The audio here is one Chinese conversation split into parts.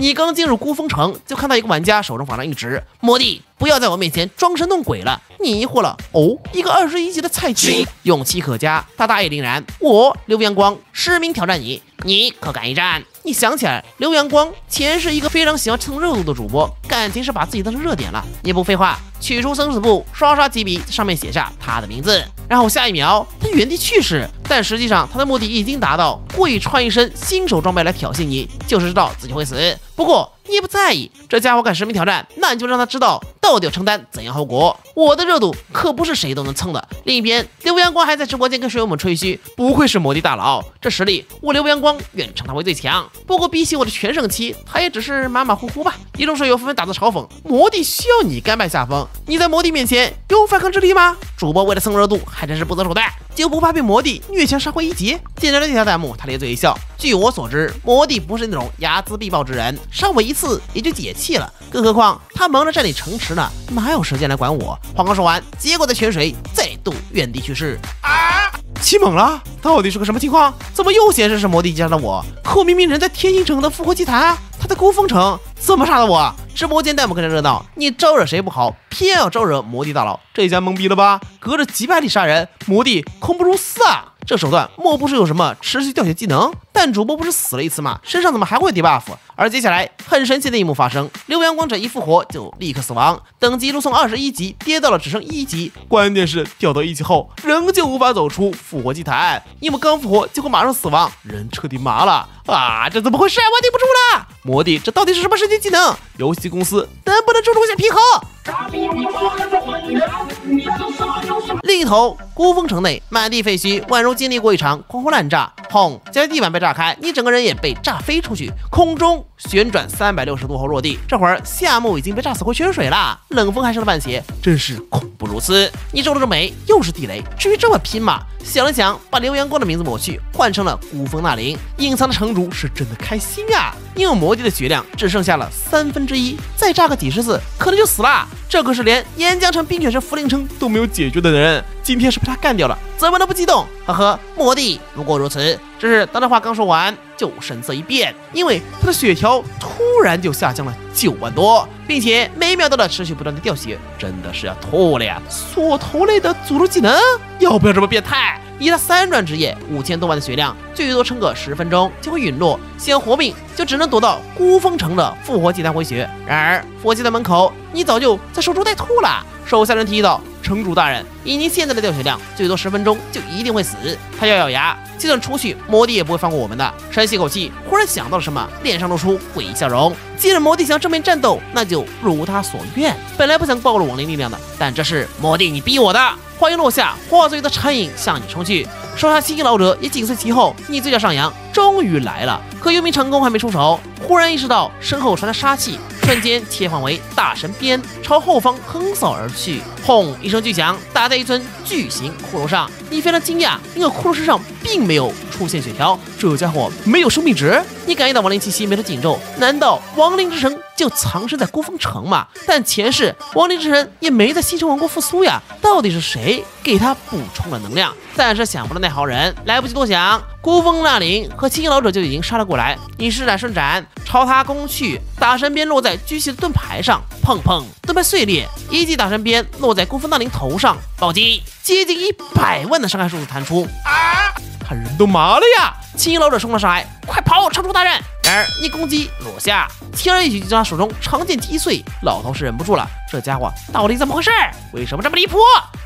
你刚进入孤峰城，就看到一个玩家手中法杖一指，魔帝不要在我面前装神弄鬼了，你疑惑了哦，一个21级的菜鸡，勇气可嘉，他大义凛然，我刘阳光实名挑战你，你可敢一战？你想起来，刘阳光前是一个非常喜欢蹭热度的主播，感情是把自己当成热点了。也不废话，取出生死簿，刷刷几笔，上面写下他的名字，然后下一秒他原地去世。但实际上他的目的已经达到，故意穿一身新手装备来挑衅你，就是知道自己会死。不过你也不在意，这家伙敢实名挑战，那你就让他知道到底要承担怎样后果。我的热度可不是谁都能蹭的。另一边，刘阳光还在直播间跟水友们吹嘘，不愧是魔帝大佬，这实力我刘阳光远称他为最强。不过比起我的全盛期，他也只是马马虎虎吧。一众水友纷纷打字嘲讽，魔帝需要你甘拜下风，你在魔帝面前有反抗之力吗？主播为了蹭热度还真是不择手段，就不怕被魔帝虐强杀回一级？见着这条弹幕，他咧嘴一笑。据我所知，魔帝不是那种睚眦必报之人，伤我一次也就解气了，更何况他忙着占领城池呢，哪有时间来管我？话刚说完，结果在泉水再度原地去世。气懵了，到底是个什么情况？怎么又显示是魔帝击杀了我？可我明明人在天星城的复活祭坛啊，他在孤峰城，怎么杀的我？直播间弹幕跟着热闹，你招惹谁不好，偏要招惹魔帝大佬，这下懵逼了吧？隔着几百里杀人，魔帝恐不如死啊！这手段莫不是有什么持续掉血技能？但主播不是死了一次吗？身上怎么还会有 debuff？ 而接下来很神奇的一幕发生，刘阳光这一复活就立刻死亡，等级一路从21级跌到了只剩1级，关键是掉到1级后仍旧无法走出复活祭坛，因为刚复活结果马上死亡，人彻底麻了啊！这怎么回事？我顶不住了！魔帝这到底是什么神奇技能？游戏公司能不能注重一下平衡？另一头，孤峰城内满地废墟，宛如经历过一场狂轰滥炸。轰！接着地板被炸开，你整个人也被炸飞出去，空中旋转360度后落地。这会儿夏目已经被炸死回泉水了，冷风还剩了半截，真是恐怖如此。你皱了皱眉，又是地雷，至于这么拼吗？想了想，把刘阳光的名字抹去，换成了孤峰纳林。隐藏的城主是真的开心啊，因为魔帝的血量只剩下了1/3，再炸个几十次，可能就死了。这可是连岩浆城、冰雪城、福陵城都没有解决的人，今天是被他干掉了，怎么能不激动？呵呵，魔帝不过如此。只是当他话刚说完，就神色一变，因为他的血条突然就下降了9万多，并且每秒都在持续不断的掉血，真的是要吐了呀！锁头类的诅咒技能，要不要这么变态？以他3转职业5000多万的血量，最多撑个10分钟就会陨落，想活命就只能躲到孤峰城的复活祭坛回血。然而复活祭坛门口，你早就在守株待兔了。手下人提议道：“城主大人，以您现在的掉血量，最多10分钟就一定会死。”他咬咬牙，就算出去，魔帝也不会放过我们的。深吸口气，忽然想到了什么，脸上露出诡异笑容。既然魔帝想正面战斗，那就如他所愿。本来不想暴露亡灵力量的，但这是魔帝你逼我的。话音落下，化作一道残影向你冲去，手下七星老者也紧随其后。你嘴角上扬，终于来了。可幽冥成功还没出手，忽然意识到身后传来杀气，瞬间切换为大神鞭，朝后方横扫而去。轰！一声巨响，打在一尊巨型骷髅上。你非常惊讶，因为骷髅身上并没有出现血条，这家伙没有生命值。你感应到亡灵气息，眉头紧皱，难道亡灵之神就藏身在孤峰城吗？但前世亡灵之神也没在西城王国复苏呀，到底是谁给他补充了能量？暂时想不到那号人，来不及多想，孤峰纳林和七星老者就已经杀了过来。你施展顺斩，朝他攻去，大神鞭落在举起的盾牌上，砰砰，盾牌碎裂，一记大神鞭落在孤峰纳林头上，暴击，接近100万的伤害数字弹出。他人都麻了呀！七星老者冲了上来，快跑，城主大人！然而一攻击落下，轻而易举就将他手中长剑击碎。老头是忍不住了，这家伙到底怎么回事？为什么这么离谱？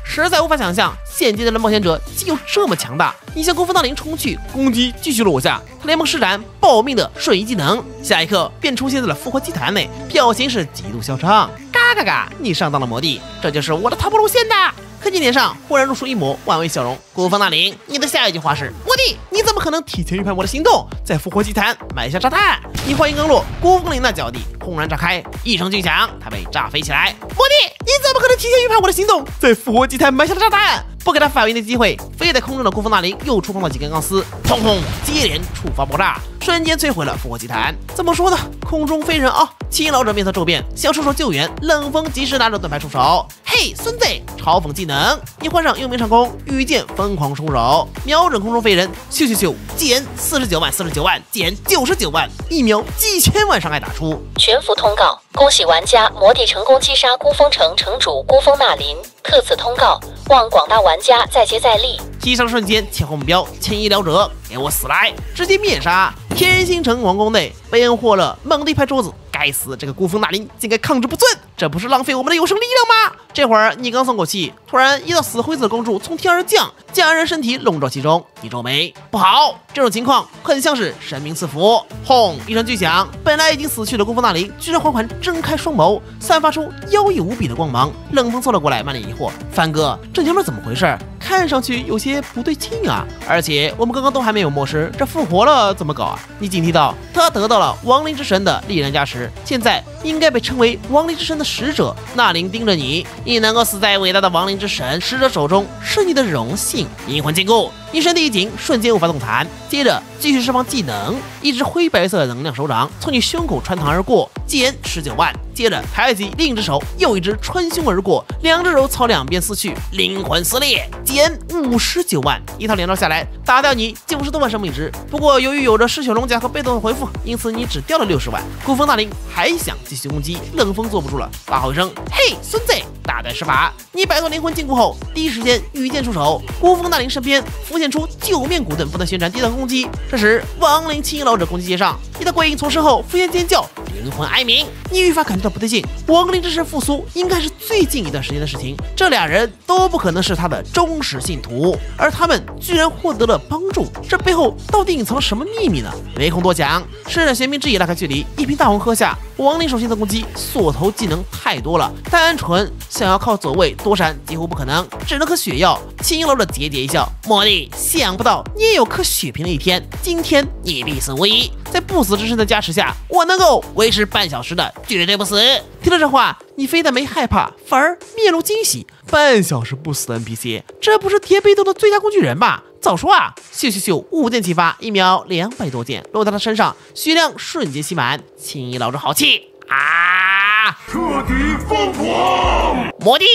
实在无法想象现阶段的冒险者竟有这么强大。你向孤峰纳林冲去，攻击继续落下，他连忙施展保命的瞬移技能，下一刻便出现在了复活祭坛内，表情是极度嚣张。嘎嘎嘎！你上当了，魔帝，这就是我的逃跑路线的。可你脸上忽然露出一抹玩味笑容。孤峰纳林，你的下一句话是：魔帝，你怎么可能提前预判我的行动，在复活祭坛埋下炸弹？你话音刚落，孤峰林那脚地轰然炸开，一声巨响，他被炸飞起来。魔帝，你怎么可能提前预判我的行动，在复活祭坛埋下了炸弹？不给他反应的机会，飞在空中的孤峰纳林又触碰到几根钢丝，砰砰，接连触发爆炸，瞬间摧毁了复活祭坛。怎么说呢？空中飞人啊，青老者面色骤变，想出手救援，冷风及时拿着盾牌出手。嘿，孙子！嘲讽技能，你换上右面上弓，羽箭疯狂冲手，瞄准空中飞人，咻咻咻，减49万49万，减99万，一秒几千万伤害打出。全服通告，恭喜玩家魔帝成功击杀孤峰城城主孤峰纳林。特此通告，望广大玩家再接再厉。击杀瞬间切换目标，青衣疗者，给我死来！直接灭杀！天星城皇宫内被恩获了，猛地一拍桌子，该死，这个孤峰纳林竟该抗旨不遵，这不是浪费我们的有生力量吗？这会儿你刚松口气，突然一道死灰色的公主从天而降，将人身体笼罩其中，你皱眉，不好，这种情况很像是神明赐福。轰！一声巨响，本来已经死去的孤峰纳林居然缓缓睁开双眸，散发出妖异无比的光芒。冷风凑了过来，满脸疑惑：范哥，这娘们怎么回事？看上去有些不对劲啊！而且我们刚刚都还没有没收，这复活了怎么搞啊？你警惕到，他得到了亡灵之神的力量加持，现在应该被称为亡灵之神的使者。纳林盯着你，你能够死在伟大的亡灵之神使者手中，是你的荣幸。阴魂禁锢，你身体一紧，瞬间无法动弹。接着继续释放技能，一只灰白色的能量手掌从你胸口穿堂而过，减19万。接着抬起另一只手，又一只穿胸而过，两只手朝两边撕去，灵魂撕裂，减59万。一套连招下来，打掉你90多万生命值。不过由于有着嗜血龙甲和被动的回复，因此你只掉了60万。孤峰纳林还想继续攻击，冷风坐不住了，大吼一声：“嘿，孙子！大胆施法！”你摆脱灵魂禁锢后，第一时间羽箭出手，孤峰纳林身边浮现出9面古盾，不断旋转抵挡攻击。这时亡灵青老者攻击接上，一道鬼影从身后浮现尖叫，灵魂哀鸣。你愈发感觉到不对劲，亡灵之神复苏应该是最近一段时间的事情，这俩人都不可能是他的忠实信徒，而他们居然获得了帮助，这背后到底隐藏了什么秘密呢？没空多讲，施展玄冥之眼拉开距离，一瓶大红喝下，亡灵首先的攻击锁头技能太多了，单纯想要靠走位躲闪几乎不可能，只能喝血药。青楼的桀桀一笑，魔力，想不到你也有颗血瓶的一天，今天你必死无疑。在不死之身的加持下，我能够维持半小时的绝对不死。听了这话，你非但没害怕，反而面露惊喜。半小时不死的 NPC， 这不是叠被动的最佳工具人吧？早说啊！咻咻咻，五箭齐发，一秒200多箭落在他身上，血量瞬间吸满。青衣老者好气啊！彻底疯狂！魔帝，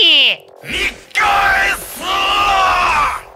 你该死！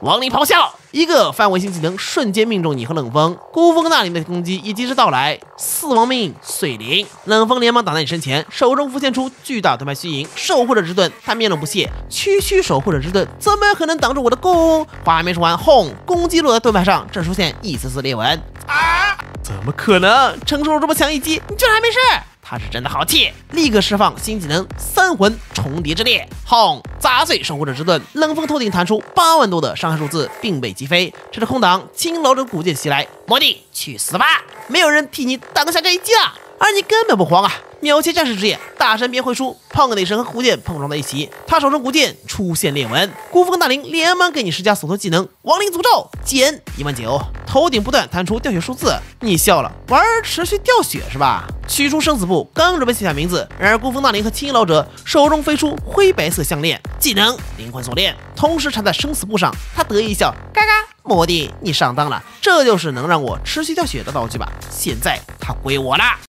亡灵咆哮，一个范围性技能瞬间命中你和冷风。孤峰纳林的攻击也及时到来，死亡命碎灵。冷风连忙挡在你身前，手中浮现出巨大盾牌虚影，守护者之盾。他面露不屑，区区守护者之盾怎么可能挡住我的攻？话还没说完，轰！攻击落在盾牌上，正出现一丝丝裂纹。啊！怎么可能？承受了这么强一击，你居然还没事？他是真的好气，立刻释放新技能三魂重叠之裂，轰！砸碎守护者之盾，冷风头顶弹出8万多的伤害数字，并被击飞。趁着空档，青老者古剑袭来，魔帝去死吧！没有人替你挡下这一击了，而你根本不慌啊！秒切战士之眼，大神别会输，砰的一声和古剑碰撞在一起，他手中古剑出现裂纹。孤峰纳林连忙给你施加锁头技能亡灵诅咒，减19000，头顶不断弹出掉血数字。你笑了，玩持续掉血是吧？取出生死簿，刚准备写下名字，然而孤峰纳林和青衣老者手中飞出灰白色项链，技能灵魂锁链，同时缠在生死簿上。他得意一笑，嘎嘎，魔帝你上当了，这就是能让我持续掉血的道具吧？现在它归我了。